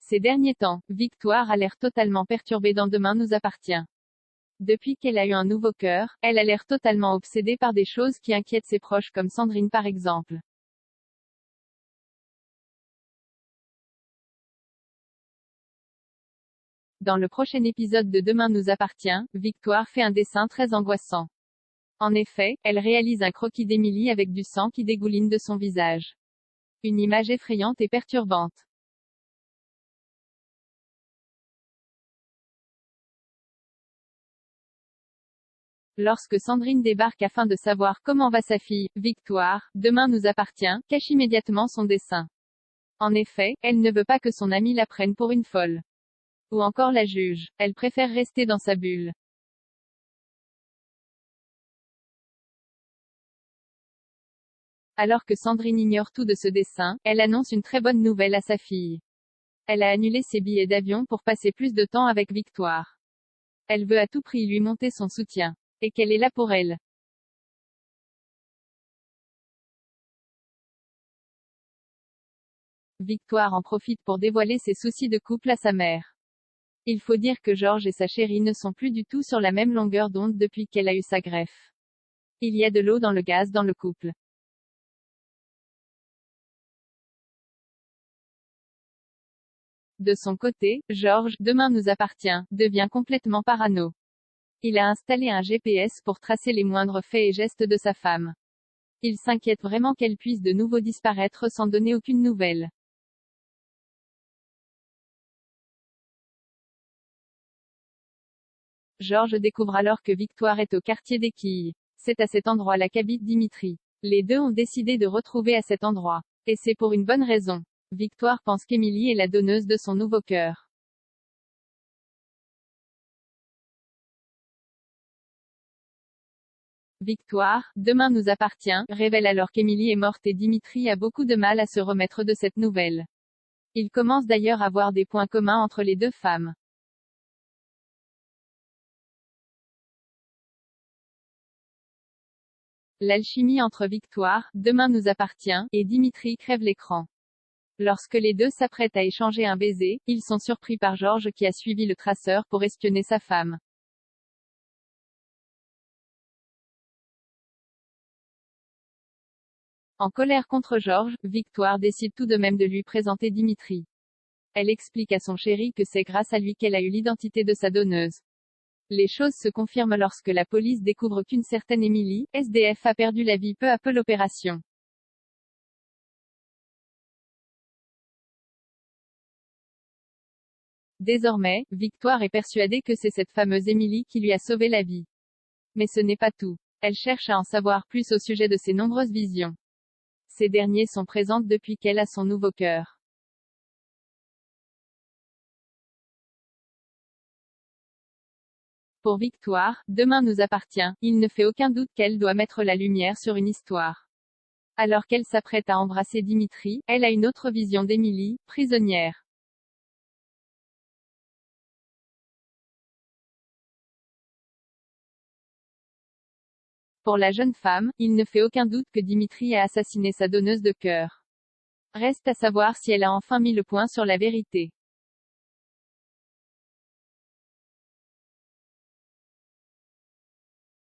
Ces derniers temps, Victoire a l'air totalement perturbée dans Demain nous appartient. Depuis qu'elle a eu un nouveau cœur, elle a l'air totalement obsédée par des choses qui inquiètent ses proches comme Sandrine par exemple. Dans le prochain épisode de Demain nous appartient, Victoire fait un dessin très angoissant. En effet, elle réalise un croquis d'Émilie avec du sang qui dégouline de son visage. Une image effrayante et perturbante. Lorsque Sandrine débarque afin de savoir comment va sa fille, Victoire, Demain nous appartient, cache immédiatement son dessin. En effet, elle ne veut pas que son amie la prenne pour une folle. Ou encore la juge. Elle préfère rester dans sa bulle. Alors que Sandrine ignore tout de ce dessin, elle annonce une très bonne nouvelle à sa fille. Elle a annulé ses billets d'avion pour passer plus de temps avec Victoire. Elle veut à tout prix lui monter son soutien. Et qu'elle est là pour elle. Victoire en profite pour dévoiler ses soucis de couple à sa mère. Il faut dire que Georges et sa chérie ne sont plus du tout sur la même longueur d'onde depuis qu'elle a eu sa greffe. Il y a de l'eau dans le gaz dans le couple. De son côté, Georges, Demain nous appartient, devient complètement parano. Il a installé un GPS pour tracer les moindres faits et gestes de sa femme. Il s'inquiète vraiment qu'elle puisse de nouveau disparaître sans donner aucune nouvelle. Georges découvre alors que Victoire est au quartier des Quilles. C'est à cet endroit-là qu'habite Dimitri. Les deux ont décidé de retrouver à cet endroit. Et c'est pour une bonne raison. Victoire pense qu'Émilie est la donneuse de son nouveau cœur. Victoire, Demain nous appartient, révèle alors qu'Émilie est morte et Dimitri a beaucoup de mal à se remettre de cette nouvelle. Il commence d'ailleurs à voir des points communs entre les deux femmes. L'alchimie entre Victoire, Demain nous appartient, et Dimitri crève l'écran. Lorsque les deux s'apprêtent à échanger un baiser, ils sont surpris par Georges qui a suivi le traceur pour espionner sa femme. En colère contre Georges, Victoire décide tout de même de lui présenter Dimitri. Elle explique à son chéri que c'est grâce à lui qu'elle a eu l'identité de sa donneuse. Les choses se confirment lorsque la police découvre qu'une certaine Émilie, SDF, a perdu la vie peu à peu l'opération. Désormais, Victoire est persuadée que c'est cette fameuse Émilie qui lui a sauvé la vie. Mais ce n'est pas tout. Elle cherche à en savoir plus au sujet de ses nombreuses visions. Ces derniers sont présentes depuis qu'elle a son nouveau cœur. Pour Victoire, Demain nous appartient, il ne fait aucun doute qu'elle doit mettre la lumière sur une histoire. Alors qu'elle s'apprête à embrasser Dimitri, elle a une autre vision d'Émilie, prisonnière. Pour la jeune femme, il ne fait aucun doute que Dimitri a assassiné sa donneuse de cœur. Reste à savoir si elle a enfin mis le point sur la vérité.